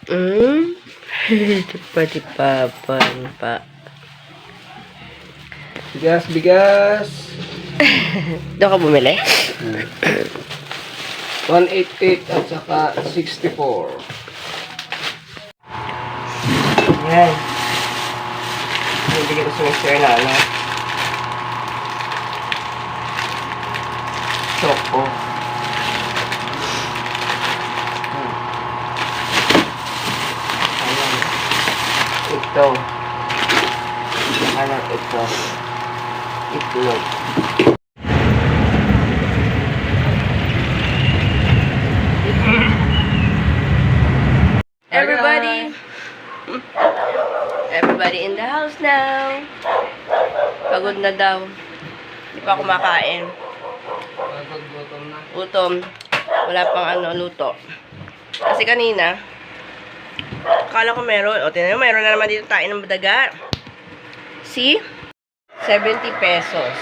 Hmm? Tipa-tipapan pa. Bigas. Doon ka bumili? 188 at saka 64. Yan. Bibigyan ko sa mixer na, ano? Choco. Ayan. Ito. Ano ito? Itlog. Everybody in the house now. Pagod na daw. Hindi pa kumakain. Gutom. Wala pang luto. Kasi kanina, akala ko meron. O, tingnan nyo, meron na naman dito tayo ng daga. See? 70 pesos.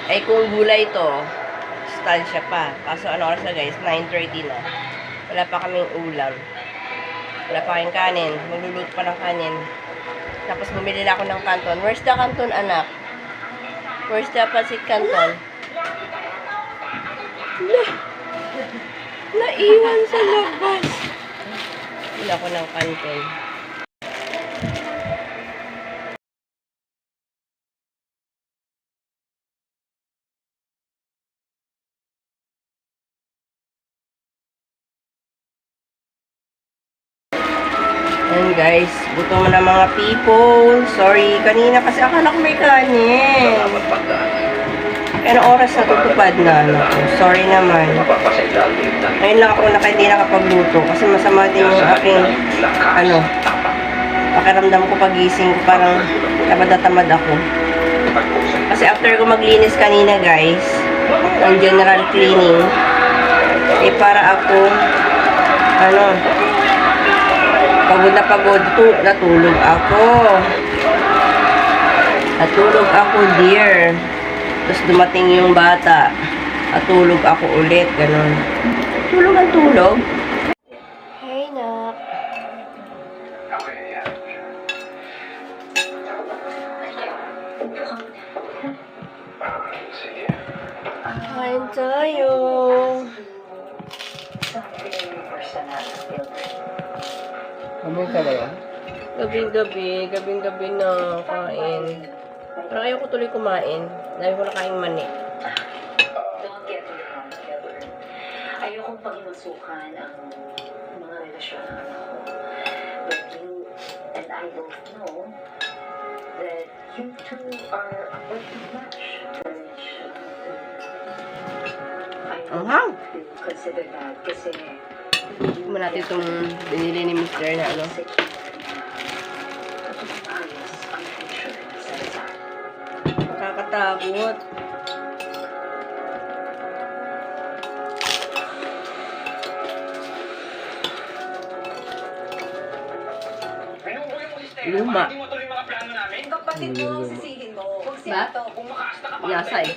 Ay, kung gulay to, stansya pa. Kaso ano oras na guys? 9:30 na. Wala pa kaming ulam. Wala pa kayong kanin. Magluluto pa ng kanin. Tapos bumili na ako ng canton. Where's the canton, anak? Where's the pancit canton? Naiwan sa labas. Bumili ako ng canton. Ayan guys, gutom na mga people. Sorry, kanina kasi akala ko may kanin. Ano oras na tutupad na? Sorry naman. Ngayon lang ako hindi nakapagluto kasi masama din yung aking pakiramdam ko pagising ko, parang tamad ako. Kasi after ko maglinis kanina guys, ang general cleaning, para ako pagod na pagod, natulog ako. Natulog ako, dear. Tapos dumating yung bata. Natulog ako ulit, ganun. Tulog ang tulog. Hey, nak. Kain tayo. Kamay ka ba yan? Gabing-gabi na kain. Pero ayaw ko tuloy kumain. Dahil ko na kain mani. Don't get me wrong, Heather. Ayokong pagmasukan ang mga relasyon ng anak ko. But you and I both know that you two are a perfect match. Anghang! Consider that kasi Kuma natin itong binili ni Mr. na ayos ang future sa Rizal. Nakakatakot. Luma. Kapatid mo, sisihin mo. Huwag Ba? siya to. Yasa eh.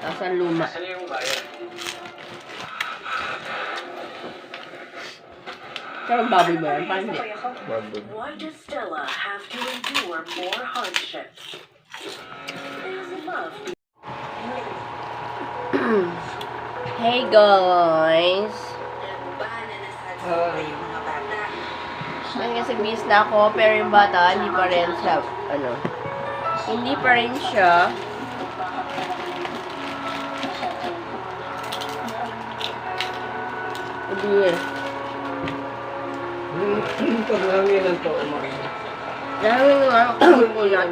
Tapos ang luma. Pero baboy ba yan? Parang hindi. Why does Stella have to endure more hardships? There's love. Hey guys! Kasi bis na ako, pero yung bata, hindi pa rin siya, hindi pa rin siya. Hindi. Paglanginan to, umakas. Dahil nga, kumukulat.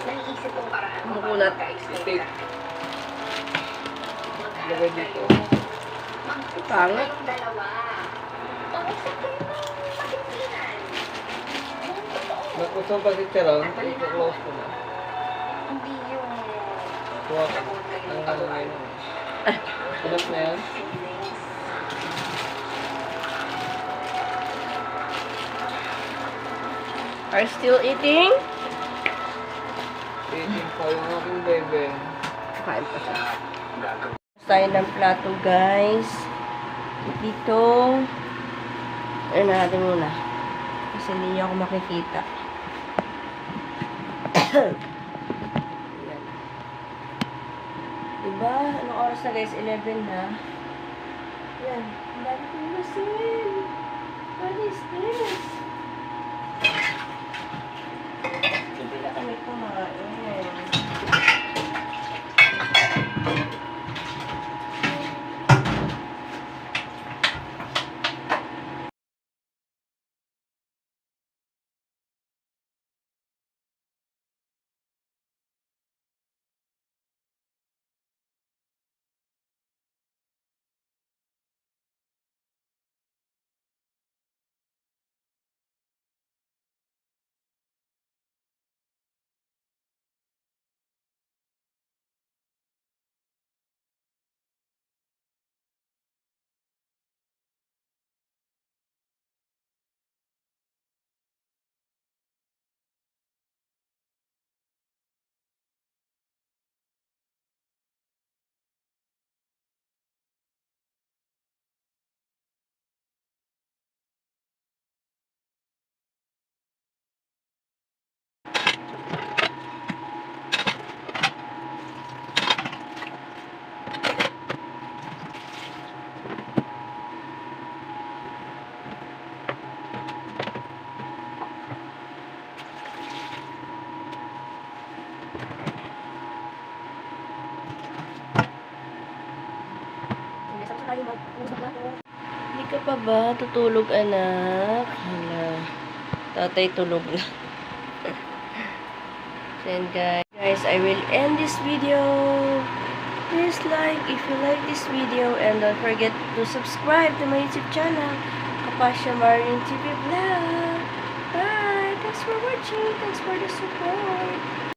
Naiisip kong paraan. Kumukulat. Steak. Lagay dito. Pangit. Kayong dalawa. Pag-usap kayo ng pagkitinan. Nagkusang pa si Teron, i-close ko na. Hindi yung... Kuha ka. Ang ngayon. Kulat na yan. Are still eating? Eating pa yung aking bebe. Kain pa siya. Tayo ng plato, guys. Dito, ano natin muna. Kasi hindi niyo ako makikita. Ayan. Diba? Anong oras na guys? 11 na. Yan. Ang dami kong lasin. What is this? Hindi na kami kumain. Hindi ka pa ba tutulog, anak? Hala. Tatay tulog na. Then guys, I will end this video. Please like if you like this video and don't forget to subscribe to my YouTube channel, Kapasya Marin TV Vlog. Bye! Thanks for watching. Thanks for the support.